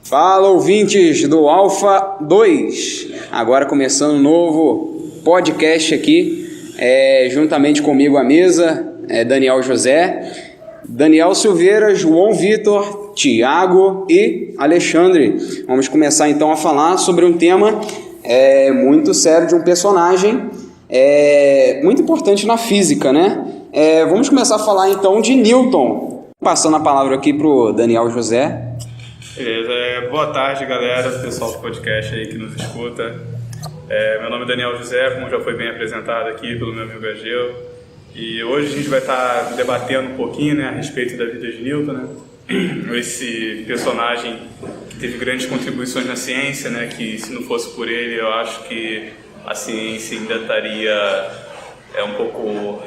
Fala, ouvintes do Alpha 2, agora começando um novo podcast aqui, juntamente comigo à mesa, Daniel José, Daniel Silveira, João Vitor, Tiago e Alexandre. Vamos começar então a falar sobre um tema muito sério de um personagem muito importante na física, né? Vamos começar a falar então de Newton. Passando a palavra aqui para o Daniel José. Beleza, boa tarde galera, pessoal do podcast aí que nos escuta. Meu nome é Daniel José, como já foi bem apresentado aqui pelo meu amigo Ageu. E hoje a gente vai estar debatendo um pouquinho, né, a respeito da vida de Newton, né? Esse personagem que teve grandes contribuições na ciência, né, que se não fosse por ele eu acho que a ciência ainda estaria um pouco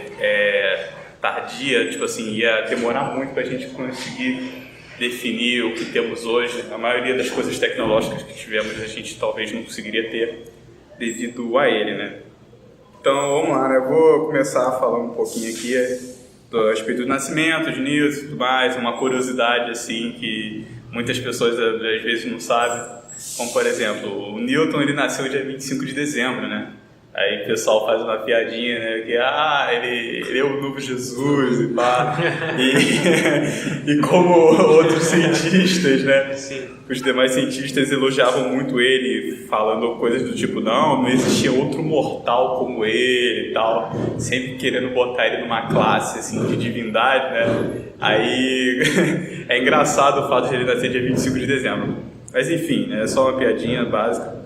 tardia, tipo assim, ia demorar muito para a gente conseguir definir o que temos hoje. A maioria das coisas tecnológicas que tivemos a gente talvez não conseguiria ter devido a ele, né? Então vamos lá, né? Eu vou começar a falar um pouquinho aqui a respeito do nascimento de Newton e tudo mais, uma curiosidade assim que muitas pessoas às vezes não sabem, como por exemplo, o Newton ele nasceu dia 25 de dezembro, né? Aí o pessoal faz uma piadinha, né, que ele é o novo Jesus e pá, e como outros cientistas, né, sim, os demais cientistas elogiavam muito ele, falando coisas do tipo, não existia outro mortal como ele e tal, sempre querendo botar ele numa classe assim, de divindade, né, aí é engraçado o fato de ele nascer dia 25 de dezembro, mas enfim, é só uma piadinha básica.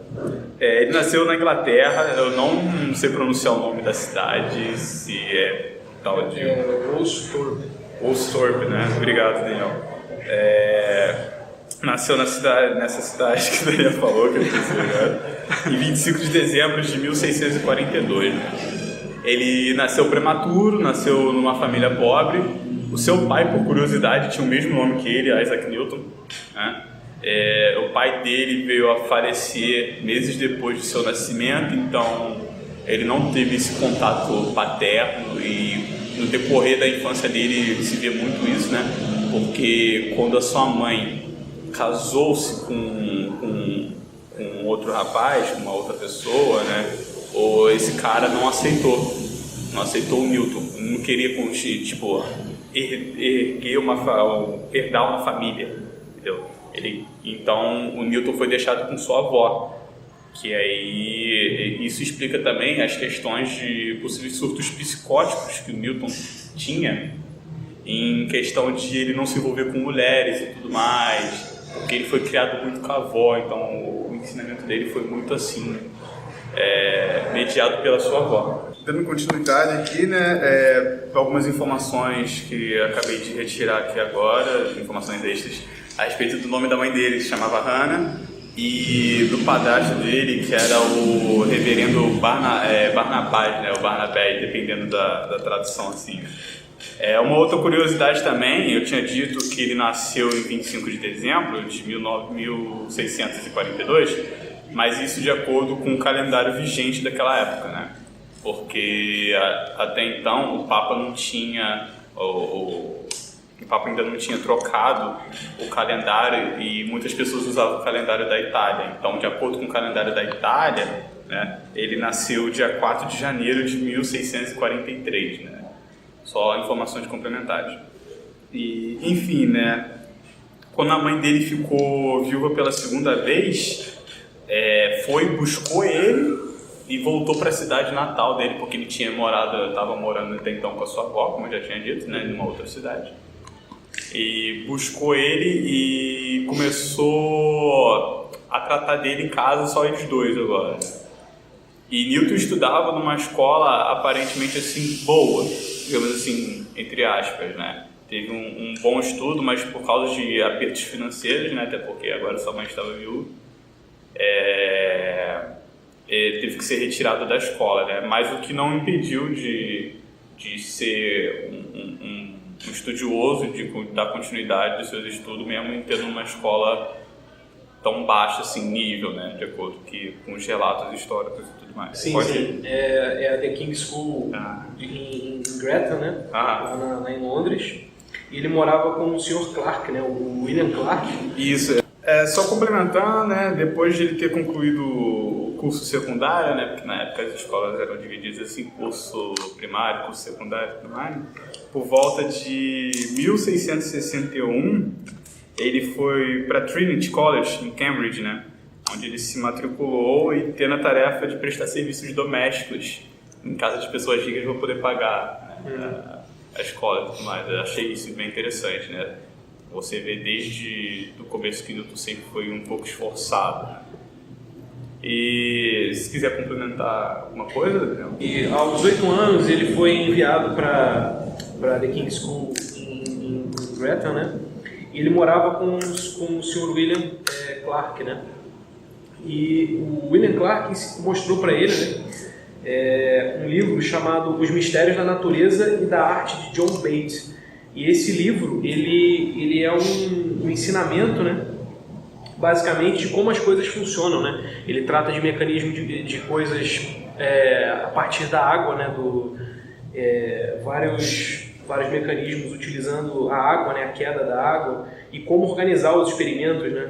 Ele nasceu na Inglaterra, eu não sei pronunciar o nome da cidade, se é tal de... Woolsthorpe, né? Obrigado, Daniel. Nasceu nessa cidade que o Daniel falou, que eu esqueci agora, em 25 de dezembro de 1642, né? Ele nasceu prematuro, nasceu numa família pobre. O seu pai, por curiosidade, tinha o mesmo nome que ele, Isaac Newton, né? O pai dele veio a falecer meses depois do seu nascimento, então ele não teve esse contato paterno e no decorrer da infância dele se vê muito isso, né? Porque quando a sua mãe casou-se com outro rapaz, com uma outra pessoa, né? Esse cara não aceitou o Newton, não queria tipo herdar uma família, entendeu? Então o Newton foi deixado com sua avó, que aí isso explica também as questões de possíveis surtos psicóticos que o Newton tinha em questão de ele não se envolver com mulheres e tudo mais, porque ele foi criado muito com a avó, então o ensinamento dele foi muito assim, mediado pela sua avó. Dando continuidade aqui, né, algumas informações que eu acabei de retirar aqui agora, informações extras, a respeito do nome da mãe dele, que se chamava Hannah, e do padrasto dele, que era o reverendo Barnabás, né, o Barnabé, dependendo da tradução assim. Uma outra curiosidade também, eu tinha dito que ele nasceu em 25 de dezembro de 1642, mas isso de acordo com o calendário vigente daquela época, né? Porque até então o Papa não tinha... O Papa ainda não tinha trocado o calendário e muitas pessoas usavam o calendário da Itália. Então, de acordo com o calendário da Itália, né, ele nasceu dia 4 de janeiro de 1643, né? Só informações complementares. E, enfim, né, quando a mãe dele ficou viúva pela segunda vez, buscou ele e voltou para a cidade natal dele, porque ele estava morando até então com a sua avó, como eu já tinha dito, né, numa outra cidade. E buscou ele e começou a tratar dele em casa, só eles dois agora. E Newton estudava numa escola aparentemente assim boa, digamos assim, entre aspas, né? Teve um bom estudo, mas por causa de apertos financeiros, né? Até porque agora sua mãe estava viúva, teve que ser retirado da escola, né? Mas o que não impediu de ser um estudioso, de dar continuidade dos seus estudos, mesmo em ter uma escola tão baixa assim, nível, né, de acordo com os relatos históricos e tudo mais. Sim, sim. É a The King's School em Gretna, né, lá em Londres. E ele morava com o Sr. Clark, né, o William Clark. Isso. Só complementando, né, depois de ele ter concluído o curso secundário, né, porque na época as escolas eram divididas assim, curso primário, curso secundário e tudo mais, por volta de 1661, ele foi para Trinity College, em Cambridge, né, onde ele se matriculou e tendo a tarefa de prestar serviços domésticos em casa de pessoas ricas para poder pagar, né, a escola e tudo mais. Eu achei isso bem interessante, né? Você vê desde o começo que Newton sempre foi um pouco esforçado. E se quiser complementar alguma coisa, Daniel? E aos 8 anos ele foi enviado para The King's School em Gretton, né? E ele morava com o Sr. William Clark, né? E o William Clark mostrou para ele, né, um livro chamado Os Mistérios da Natureza e da Arte de John Bates. E esse livro, ele é um ensinamento, né, basicamente de como as coisas funcionam, né? Ele trata de mecanismos de coisas a partir da água, né, vários mecanismos utilizando a água, né, a queda da água, e como organizar os experimentos, né?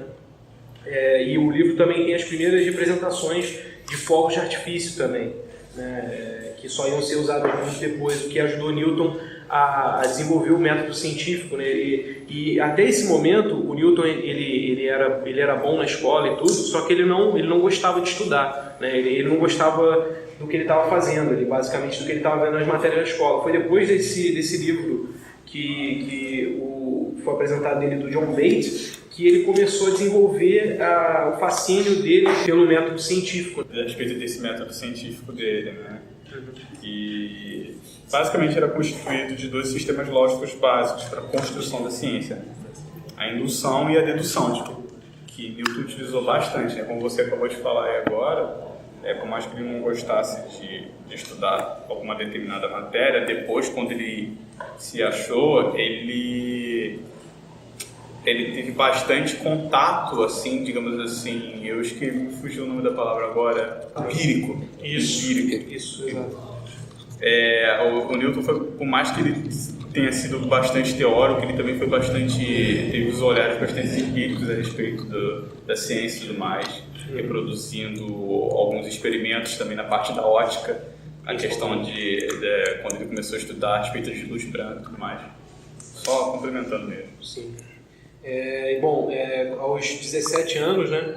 E o livro também tem as primeiras representações de fogos de artifício também, né, que só iam ser usados muito depois, o que ajudou Newton a desenvolver o método científico, né? E até esse momento o Newton ele era bom na escola e tudo, só que ele não gostava de estudar, né? Ele não gostava do que ele estava fazendo, basicamente do que ele estava vendo nas matérias da escola. Foi depois desse livro que foi apresentado dele do John Bates que ele começou a desenvolver o fascínio dele pelo método científico. A respeito desse método científico dele, né? E basicamente era constituído de 2 sistemas lógicos básicos para a construção da ciência: a indução e a dedução, que Newton utilizou bastante, né? Como você acabou de falar aí agora, por mais que ele não gostasse de estudar alguma determinada matéria, depois, quando ele se achou, ele teve bastante contato, assim, digamos assim, eu acho que me fugiu o nome da palavra agora, empírico. Isso, exato. O Newton foi, por mais que ele tenha sido bastante teórico, ele também foi teve os olhares bastante empíricos a respeito da ciência e tudo mais, reproduzindo alguns experimentos também na parte da ótica, a questão de quando ele começou a estudar a respeito de luz branca e tudo mais. Só complementando mesmo. Sim. Aos 17 anos, né,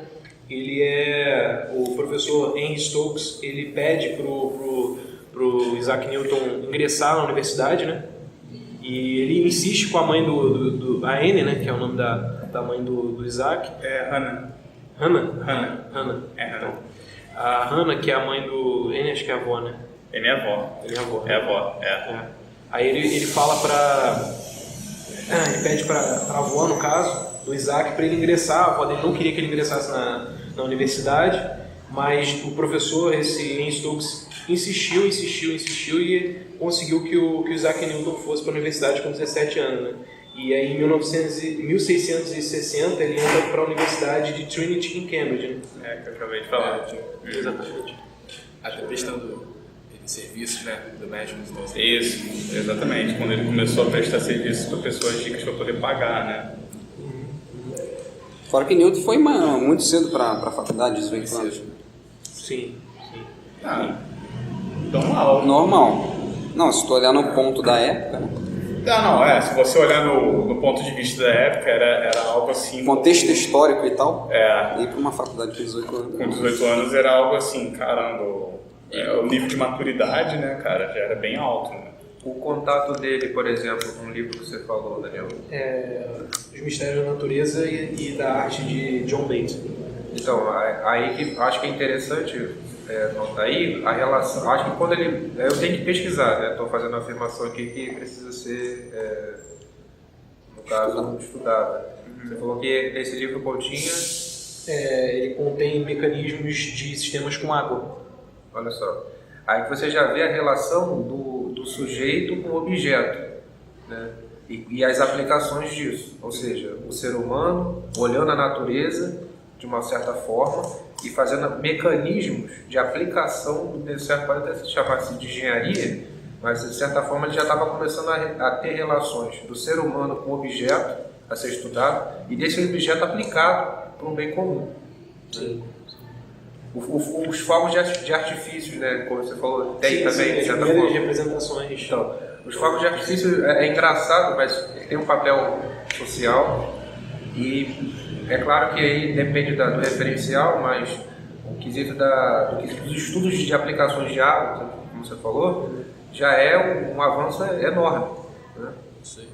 o professor Henry Stokes, ele pede pro Isaac Newton ingressar na universidade, né, e ele insiste com a mãe a Anne, né, que é o nome da mãe do Isaac. Hannah. Hannah. Hannah. A Hannah, que é a mãe do Anne, acho que é a avó, né? Ele é avó. É avó. Aí ele fala ele pede para a avó, no caso, do Isaac, para ele ingressar. A avó dele não queria que ele ingressasse na universidade, mas o professor, esse Henry Stokes, insistiu e conseguiu que o Isaac Newton fosse para a universidade com 17 anos, né? E aí, em 1660, ele entra para a Universidade de Trinity em Cambridge, né? Que eu acabei de falar. Exatamente. Até prestando serviços, né, domésticos. Isso, exatamente. Quando ele começou a prestar serviços para pessoas ricas para poder pagar, né? Fora que Newton foi muito cedo para a faculdade, 18 anos. Sim. Normal. Não, se tu olhar no ponto da época, né? Se você olhar no ponto de vista da época, era algo assim... Contexto histórico e tal. Ir para uma faculdade com 18 anos. Com 18 anos era algo assim, caramba, o nível de maturidade, né, cara, já era bem alto, né? O contato dele, por exemplo, com o livro que você falou, Daniel? Os Mistérios da Natureza e da Arte de John Bates. Então, aí que acho que é interessante notar aí a relação. Acho que quando ele... Eu tenho que pesquisar, né? Estou fazendo uma afirmação aqui que precisa ser, no caso, estudada. Você falou que esse livro continha... ele contém mecanismos de sistemas com água. Olha só. Aí que você já vê a relação do sujeito com o objeto, né? E as aplicações disso. Ou seja, o ser humano olhando a natureza de uma certa forma e fazendo mecanismos de aplicação, pode até se chamar de engenharia, mas de certa forma ele já estava começando a ter relações do ser humano com o objeto a ser estudado e desse objeto aplicado para um bem comum. Sim. Os fogos de artifício, né, como você falou, tem também, sim, de as certa primeiras forma. representações. Então, os fogos de artifício é engraçado, mas ele tem um papel social e é claro que aí depende do referencial, mas o quesito dos estudos de aplicações de água, como você falou, já é um avanço enorme. Né?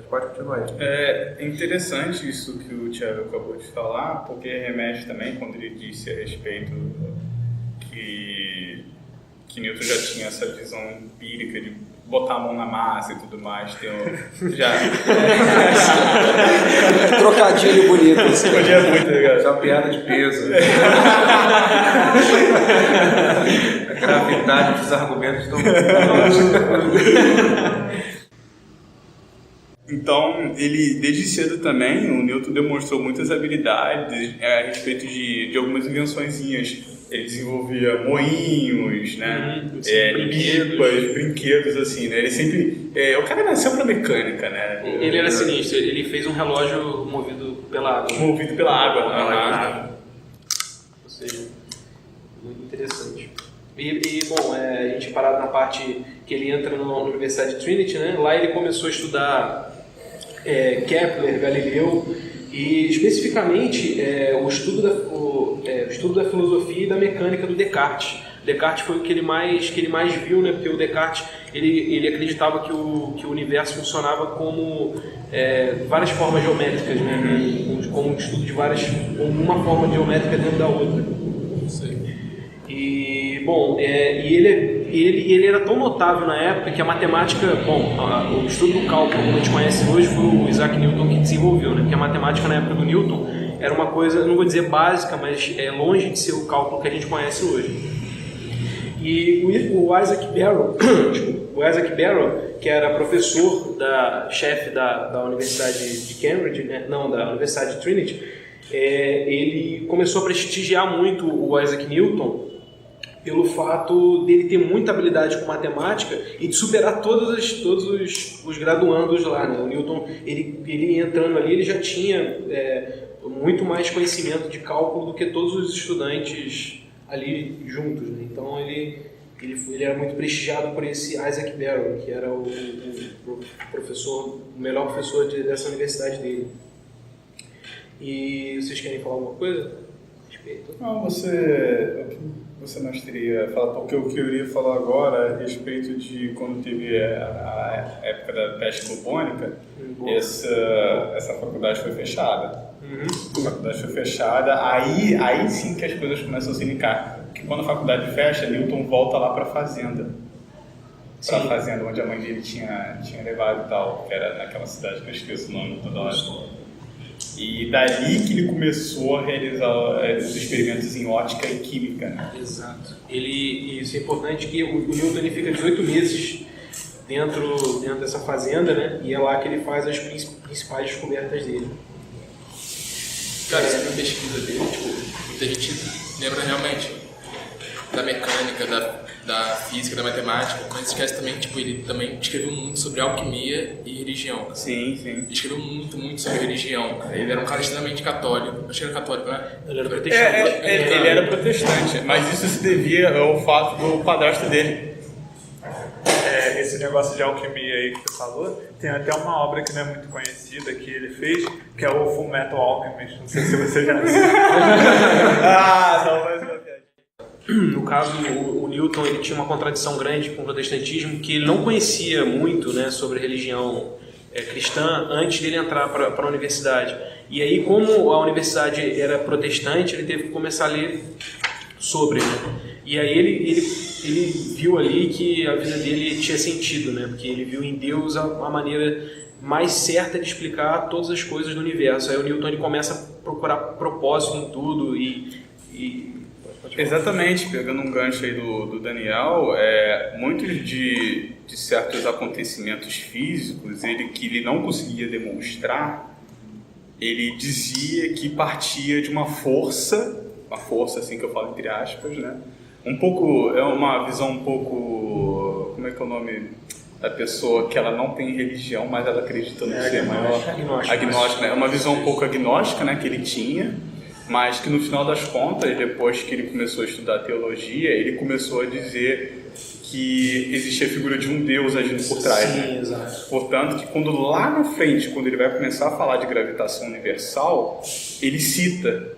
Pode continuar aí. É interessante isso que o Thiago acabou de falar, porque remete também quando ele disse a respeito que Newton já tinha essa visão empírica de botar a mão na massa e tudo mais. Trocadilho bonito. Assim. Podia muito legal. Essa é uma piada de peso. A gravidade dos argumentos estão... Então, ele, desde cedo também, o Newton demonstrou muitas habilidades a respeito de algumas invençõezinhas. Ele desenvolvia moinhos, né? Pipas, brinquedos, assim, né? Ele sempre... o cara nasceu pra mecânica, né? Ele era sinistro, ele fez um relógio movido pela água. Movido pela água. Ou seja, muito interessante. Bom, a gente parado na parte que ele entra na Universidade de Trinity, né? Lá ele começou a estudar Kepler, Galileu e especificamente o estudo da filosofia e da mecânica do Descartes. Descartes foi o que ele mais viu, né? Porque o Descartes ele acreditava que o universo funcionava como várias formas geométricas, né? Como um estudo de uma forma geométrica dentro da outra. E bom, ele era tão notável na época que a matemática, o estudo do cálculo como a gente conhece hoje foi o Isaac Newton que desenvolveu, né? Porque a matemática na época do Newton era uma coisa, não vou dizer básica, mas longe de ser o cálculo que a gente conhece hoje. E o Isaac Barrow, que era chefe da Universidade de Cambridge, né? Não, da Universidade de Trinity, ele começou a prestigiar muito o Isaac Newton pelo fato dele ter muita habilidade com matemática e de superar todos os graduandos lá, né? O Newton, ele entrando ali, ele já tinha muito mais conhecimento de cálculo do que todos os estudantes ali juntos, né? Então ele era muito prestigiado por esse Isaac Barrow, que era o melhor professor dessa universidade dele. E vocês querem falar alguma coisa a respeito? Não, você não teria falar, porque o que eu iria falar agora é a respeito de quando teve a época da peste bubônica, essa faculdade foi fechada. A faculdade foi fechada, aí sim que as coisas começam a se linkar. Porque quando a faculdade fecha, Newton volta lá para a fazenda. Para a fazenda onde a mãe dele tinha levado e tal, que era naquela cidade que eu esqueço o nome toda hora. E dali que ele começou a realizar os experimentos em ótica e química, né? Exato. Isso é importante que o Newton ele fica 18 meses dentro dessa fazenda, né? E é lá que ele faz as principais descobertas dele. Cara, essa pesquisa dele, muita gente lembra realmente da mecânica, da física, da matemática, mas esquece também que ele também escreveu muito sobre alquimia e religião. Sim. Ele escreveu muito sobre religião. Ele era um cara extremamente católico. Acho que era católico, né? Ele era protestante. Ele era protestante, mas isso se devia ao fato do padrasto dele. Esse negócio de alquimia aí que você falou, tem até uma obra que não é muito conhecida que ele fez, que é o Full Metal Alchemist. Não sei se você já viu. Não, mas uma piada. No caso, o Newton ele tinha uma contradição grande com o protestantismo, que ele não conhecia muito, né, sobre religião cristã antes dele entrar para a universidade. E aí, como a universidade era protestante, ele teve que começar a ler sobre, né? E aí ele viu ali que a vida dele tinha sentido, né? Porque ele viu em Deus a maneira mais certa de explicar todas as coisas do universo. Aí o Newton ele começa a procurar propósito em tudo Exatamente, pegando um gancho aí do Daniel, muitos de certos acontecimentos físicos que ele não conseguia demonstrar, ele dizia que partia de uma força assim que eu falo entre aspas, né? É uma visão um pouco, como é que é o nome? da pessoa que ela não tem religião, mas ela acredita no ser maior. Agnóstico, né? É uma visão um pouco agnóstica, né, que ele tinha, mas que no final das contas, depois que ele começou a estudar teologia, ele começou a dizer que existia a figura de um Deus agindo por trás. Sim, né? exato. Portanto, que quando lá na frente, quando ele vai começar a falar de gravitação universal, ele cita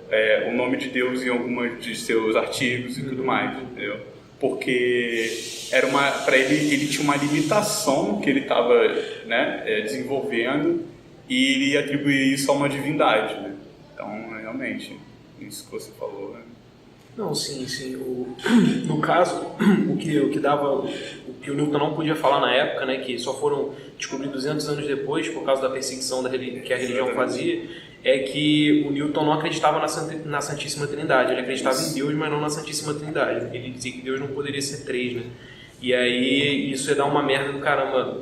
o nome de Deus em alguns de seus artigos e tudo mais, entendeu? Porque para ele tinha uma limitação que ele estava, né, desenvolvendo, e ele ia atribuir isso a uma divindade, né? Então, realmente, isso que você falou, né? Não, sim. No caso, o que o Newton não podia falar na época, né, que só foram descobrir 200 anos depois, por causa da perseguição que a religião fazia, é que o Newton não acreditava na Santíssima Trindade. Ele acreditava em Deus, mas não na Santíssima Trindade. Ele dizia que Deus não poderia ser três, né? E aí isso ia dar uma merda do caramba.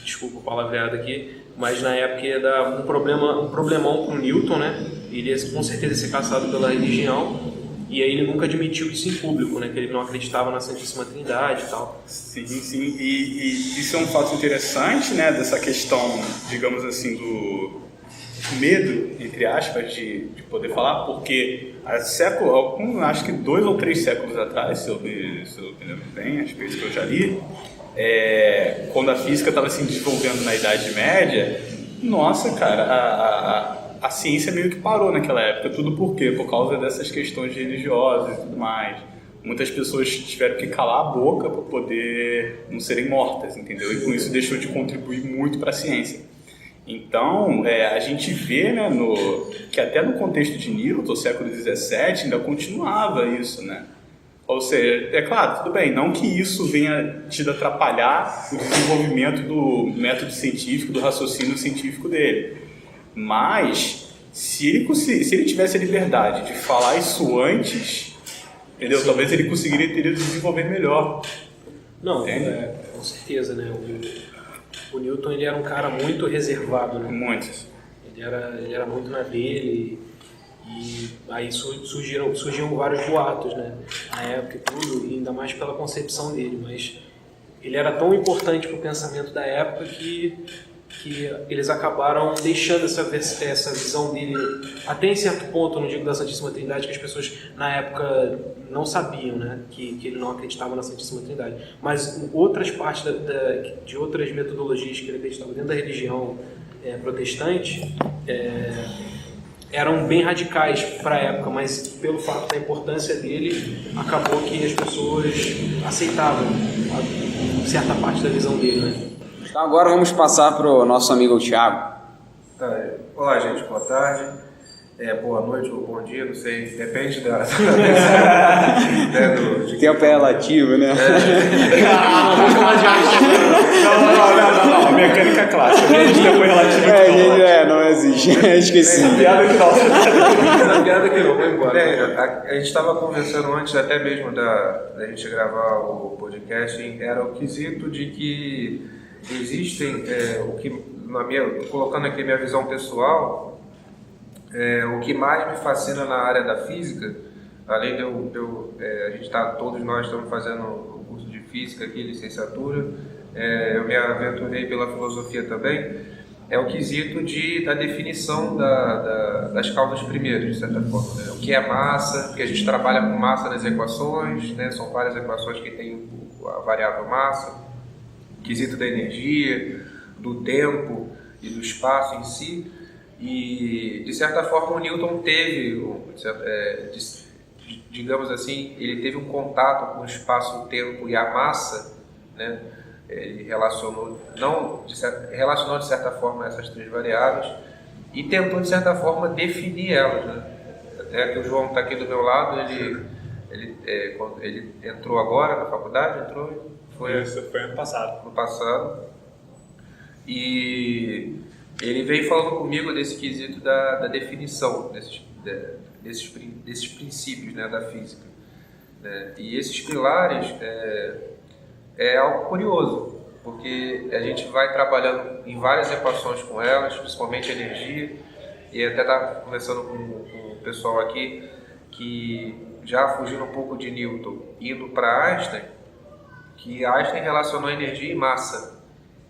Desculpa o palavreado aqui, mas na época ia dar um problemão pro Newton, né? Ele ia com certeza ser caçado pela religião. E aí ele nunca admitiu isso em público, né? Que ele não acreditava na Santíssima Trindade e tal. Sim. E isso é um fato interessante, né? Dessa questão, digamos assim, do medo, entre aspas, de poder falar, porque acho que 2 ou 3 séculos atrás, se eu me lembro bem, as coisas que eu já li, quando a física estava se desenvolvendo na Idade Média, nossa, cara, a ciência meio que parou naquela época. Tudo por quê? Por causa dessas questões religiosas e tudo mais. Muitas pessoas tiveram que calar a boca para poder não serem mortas, entendeu? E com isso deixou de contribuir muito para a ciência. Então, a gente vê, né, que até no contexto de Newton, século XVII, ainda continuava isso, né? Ou seja, é claro, tudo bem, não que isso venha tido atrapalhar o desenvolvimento do método científico, do raciocínio científico dele. Mas, se ele tivesse a liberdade de falar isso antes, entendeu? Sim. Talvez ele teria desenvolver melhor. Não, com certeza, né? O Newton, ele era um cara muito reservado, né? Muito. Ele era muito na dele, e aí surgiam vários boatos, né? Na época e tudo, e ainda mais pela concepção dele, mas ele era tão importante para o pensamento da época que eles acabaram deixando essa visão dele, até em certo ponto, não digo da Santíssima Trindade, que as pessoas na época não sabiam, né, que ele não acreditava na Santíssima Trindade, mas outras partes de outras metodologias que ele acreditava dentro da religião protestante eram bem radicais para a época, mas pelo fato da importância dele, acabou que as pessoas aceitavam certa parte da visão dele, né? Então agora vamos passar para o nosso amigo Thiago. Olá, gente, boa tarde, boa noite ou bom dia, não sei, depende da O tempo é relativo, né? Não, a mecânica clássica, a gente tempo é relativo. Não existe, esqueci. Piada que não. Piada que não, vou embora. A gente estava conversando antes até mesmo da gente gravar o podcast, era o quesito de que existem, colocando aqui minha visão pessoal, o que mais me fascina na área da física, além de todos nós estamos fazendo o curso de física aqui, licenciatura, eu me aventurei pela filosofia também, é o quesito da definição das causas primeiras, de certa forma, né? O que é massa, porque a gente trabalha com massa nas equações, né? São várias equações que tem a variável massa, o quesito da energia, do tempo e do espaço em si. E, de certa forma, o Newton teve, digamos assim, ele teve um contato com o espaço, o tempo e a massa, né? Ele relacionou de certa forma essas três variáveis e tentou, de certa forma, definir elas, né? Até que o João está aqui do meu lado, quando ele entrou agora na faculdade, foi ano passado. No passado. E ele veio falando comigo desse quesito da definição desses princípios, né, da física, né? E esses pilares é algo curioso, porque a gente vai trabalhando em várias equações com elas, principalmente energia, e até estava conversando com o pessoal aqui que já fugindo um pouco de Newton, indo para Einstein, que Einstein relacionou energia e massa,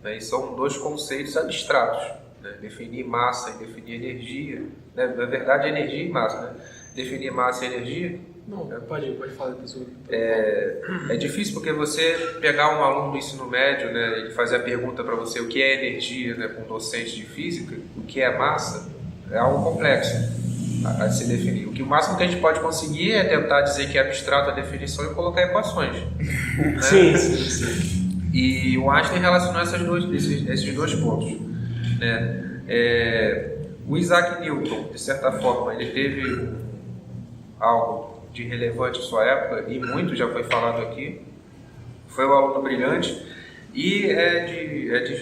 né? E são dois conceitos abstratos, né? Definir massa e definir energia, né? Na verdade, energia e massa, né? Definir massa e energia. Não, pode falar, pessoal. É difícil porque você pegar um aluno do ensino médio, né, ele fazer a pergunta para você o que é energia, né, com um docente de física, o que é massa, é algo complexo a se definir. O máximo que a gente pode conseguir é tentar dizer que é abstrato a definição e colocar equações. Né? Sim. E o Einstein relacionou esses dois pontos. Né? O Isaac Newton, de certa forma, ele teve algo de relevante em sua época, e muito já foi falado aqui. Foi um aluno brilhante, e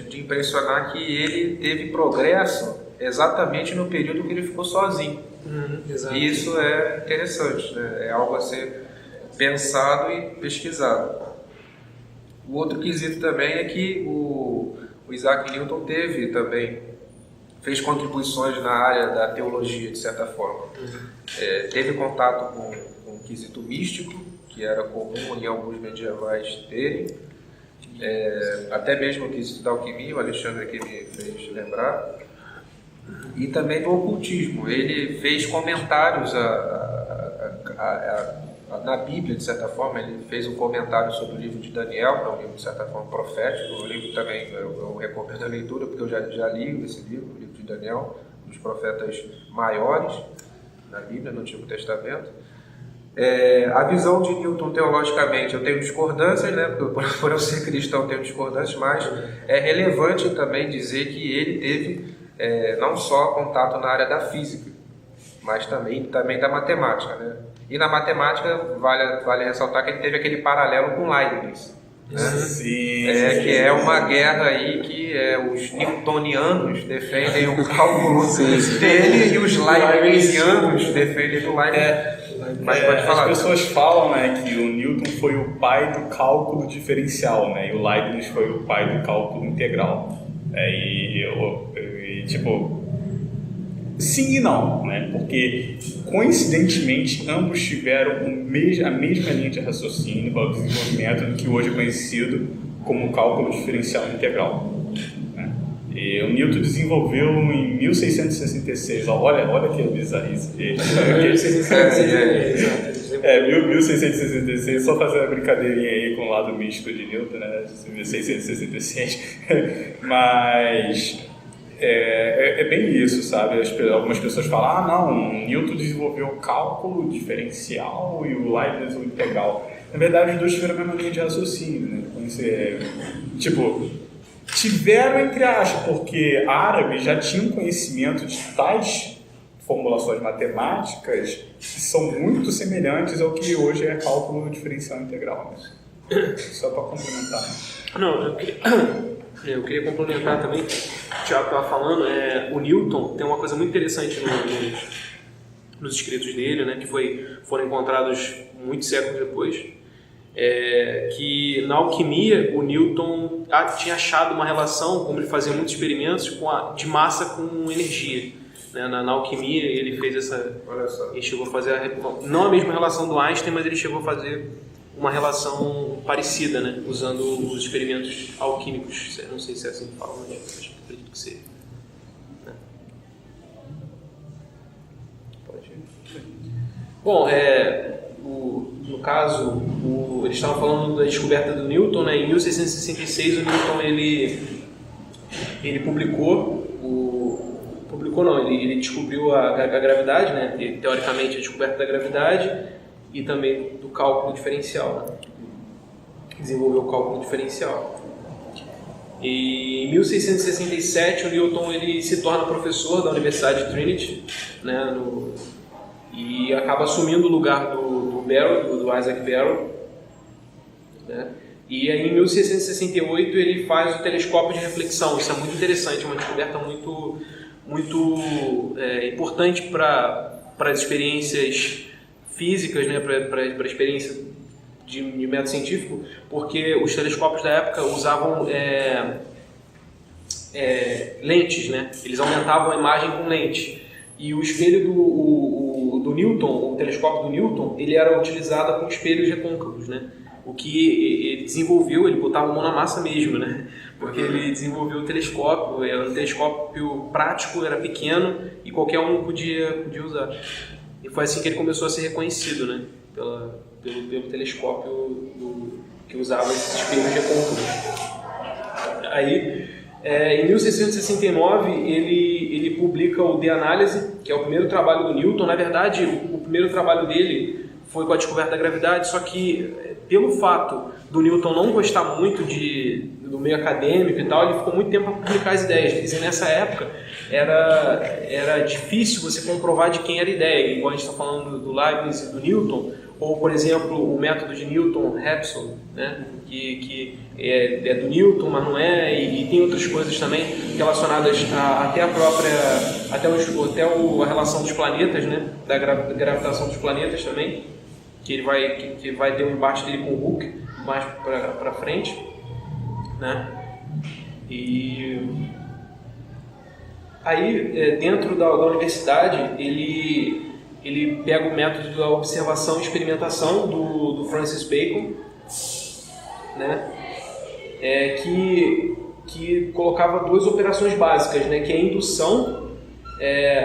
de impressionar que ele teve progresso exatamente no período que ele ficou sozinho. E isso é interessante, né? É algo a ser pensado e pesquisado. O outro quesito também é que o Isaac Newton fez contribuições na área da teologia, de certa forma. Teve contato com o quesito místico, que era comum em alguns medievais terem, até mesmo o quesito da alquimia, o Alexandre aqui me fez lembrar, e também do ocultismo. Ele fez comentários na Bíblia, de certa forma. Ele fez um comentário sobre o livro de Daniel, que é um livro, de certa forma, profético. O livro também eu recomendo a leitura, porque eu já li esse livro, o livro de Daniel, dos profetas maiores na Bíblia, no Antigo Testamento. A visão de Newton teologicamente, eu tenho discordâncias, né? Por eu ser cristão, eu tenho discordâncias, mas é relevante também dizer que ele teve não só contato na área da física, mas também da matemática, né? E na matemática vale ressaltar que ele teve aquele paralelo com Leibniz, né? Sim. Que é uma guerra aí que os newtonianos defendem o cálculo dele e os leibnizianos defendem do Leibniz. Mas pode falar. As pessoas falam, né, que o Newton foi o pai do cálculo diferencial, né, e o Leibniz foi o pai do cálculo integral. Tipo, sim e não, né? Porque coincidentemente ambos tiveram a mesma linha de raciocínio para o desenvolvimento do que hoje é conhecido como cálculo diferencial integral, né? E o Newton desenvolveu em 1666, olha que bizarrice. 1666, só fazer uma brincadeirinha aí com o lado místico de Newton, né? 1666, mas é bem isso, sabe? Algumas pessoas falam, não, Newton desenvolveu o cálculo diferencial e o Leibniz o integral. Na verdade, os dois tiveram a mesma linha de raciocínio, né? Tiveram entre aspas, porque árabes já tinham conhecimento de tais formulações matemáticas que são muito semelhantes ao que hoje é cálculo diferencial integral, né? Só para complementar. Não, eu queria complementar também, o Thiago estava falando, o Newton tem uma coisa muito interessante nos escritos dele, né, que foram encontrados muitos séculos depois, que na alquimia o Newton tinha achado uma relação, como ele fazia muitos experimentos, de massa com energia. Né, na alquimia ele fez ele chegou a fazer não a mesma relação do Einstein, mas ele chegou a fazer uma relação parecida, né, usando os experimentos alquímicos. Não sei se é assim que fala, mas acredito que seja. Né? Pode ir. Bom, no caso, eles estavam falando da descoberta do Newton, né? Em 1666 o Newton ele publicou ele descobriu a gravidade, né? Teoricamente a descoberta da gravidade e também do cálculo diferencial, né? Desenvolveu o cálculo diferencial. E em 1667 o Newton ele se torna professor da Universidade de Trinity, né? E acaba assumindo o lugar do Isaac Barrow, né? E aí em 1668 ele faz o telescópio de reflexão. Isso é muito interessante, uma descoberta muito importante para as experiências físicas, né? Para a experiência de método científico, porque os telescópios da época usavam lentes, né? Eles aumentavam a imagem com lente. E o espelho do Newton, o telescópio do Newton, ele era utilizado com espelhos recôncavos, né? O que ele desenvolveu, ele botava a mão na massa mesmo, né? Porque ele desenvolveu o telescópio, era um telescópio prático, era pequeno e qualquer um podia usar. E foi assim que ele começou a ser reconhecido, né? Pelo telescópio que usava esses espelhos de contorno. Aí, em 1669, ele publica o De Análise, que é o primeiro trabalho do Newton. Na verdade, o primeiro trabalho dele foi com a descoberta da gravidade, só que pelo fato do Newton não gostar muito do meio acadêmico e tal, ele ficou muito tempo a publicar as ideias deles. E nessa época era difícil você comprovar de quem era a ideia, igual a gente está falando do Leibniz e do Newton, ou, por exemplo, o método de Newton-Raphson, né? que é do Newton, mas não é, e tem outras coisas também relacionadas até a relação dos planetas, né? Da gravitação dos planetas também, que vai ter um embate dele com o Hooke mais para frente, né? E aí, dentro da universidade, ele pega o método da observação e experimentação do Francis Bacon, né? Que colocava duas operações básicas, né? Que é a indução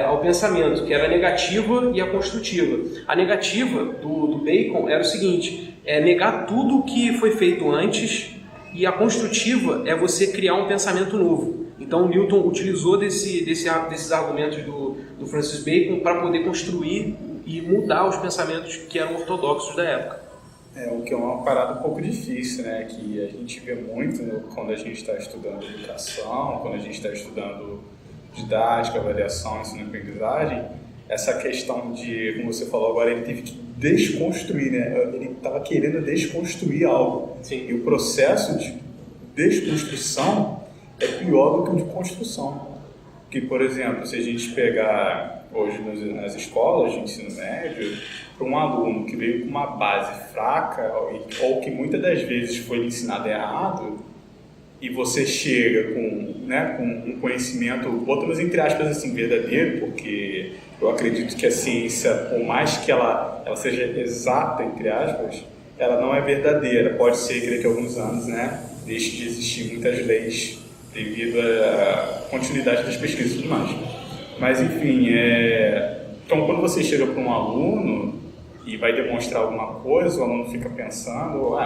ao pensamento, que era a negativa e a construtiva. A negativa do Bacon era o seguinte: negar tudo que foi feito antes, e a construtiva é você criar um pensamento novo. Então, Newton utilizou desses argumentos do Francis Bacon para poder construir e mudar os pensamentos que eram ortodoxos da época. O que é uma parada um pouco difícil, né? Que a gente vê muito quando a gente está estudando educação, quando a gente está estudando didática, avaliação, ensino-aprendizagem, essa questão de, como você falou agora, ele teve que desconstruir, né? Ele estava querendo desconstruir algo. Sim. E o processo de desconstrução é pior do que o de construção. Que, por exemplo, se a gente pegar hoje nas escolas de ensino médio, para um aluno que veio com uma base fraca ou que muitas das vezes foi lhe ensinado errado, e você chega com um conhecimento, botamos entre aspas assim, verdadeiro, porque eu acredito que a ciência, por mais que ela seja exata, entre aspas, ela não é verdadeira. Pode ser que daqui a alguns anos, né, deixe de existir muitas leis devido à continuidade das pesquisas e tudo mais. Mas, enfim, então quando você chega para um aluno e vai demonstrar alguma coisa, o aluno fica pensando,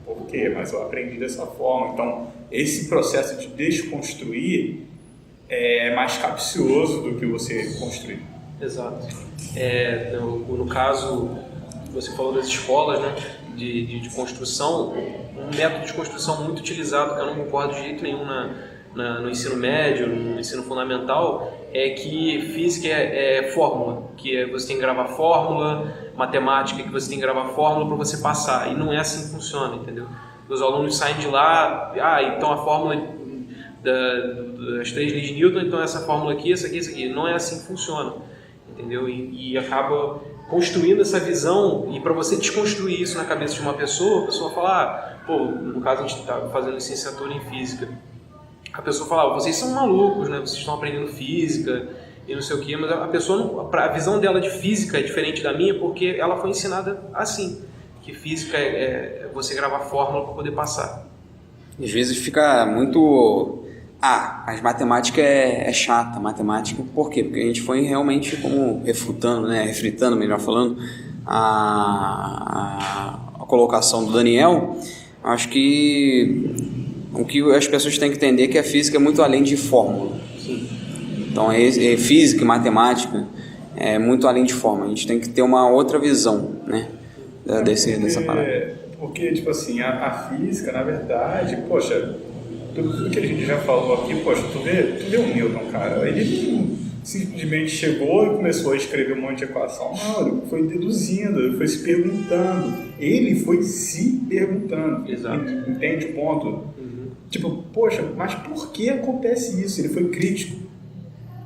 por quê? Mas eu aprendi dessa forma. Então, esse processo de desconstruir é mais capcioso do que você construir. Exato. No caso, você falou das escolas, né, de construção, um método de construção muito utilizado, que eu não concordo de jeito nenhum no ensino médio, no ensino fundamental, é que física é fórmula, que você tem que gravar fórmula, matemática que você tem que gravar fórmula para você passar, e não é assim que funciona, entendeu? Os alunos saem de lá, então a fórmula das 3 leis de Newton, então essa fórmula aqui, essa aqui, não é assim que funciona, entendeu? E acaba construindo essa visão, e para você desconstruir isso na cabeça de uma pessoa, a pessoa fala, no caso a gente está fazendo licenciatura em física, a pessoa fala, vocês são malucos, né? Vocês estão aprendendo física e não sei o quê, mas a pessoa, a visão dela de física é diferente da minha, porque ela foi ensinada assim, que física é você gravar fórmula para poder passar. Às vezes fica muito... mas matemática é chata, matemática, por quê? Porque a gente foi realmente como refritando, melhor falando, a colocação do Daniel. Acho que o que as pessoas têm que entender é que a física é muito além de fórmula. Sim. Então, física e matemática é muito além de fórmula. A gente tem que ter uma outra visão, né, dessa parada. Porque, tipo assim, a física, na verdade, poxa, tudo que a gente já falou aqui, poxa, tu vê o Newton, cara, ele simplesmente chegou e começou a escrever um monte de equação. Não, ele foi deduzindo, ele foi se perguntando. Ele foi se perguntando. Exato. Entende o ponto? Uhum. Tipo, poxa, mas por que acontece isso? Ele foi crítico.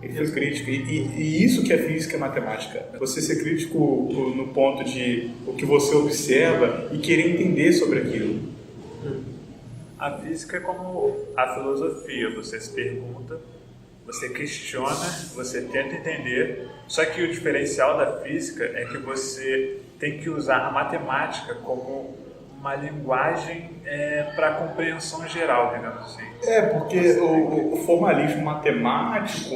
E isso que é física e matemática. Você ser crítico no ponto de o que você observa e querer entender sobre aquilo. A física é como a filosofia. Você se pergunta, você questiona, você tenta entender. Só que o diferencial da física é que você tem que usar a matemática como uma linguagem para compreensão geral, digamos assim. Porque o formalismo matemático,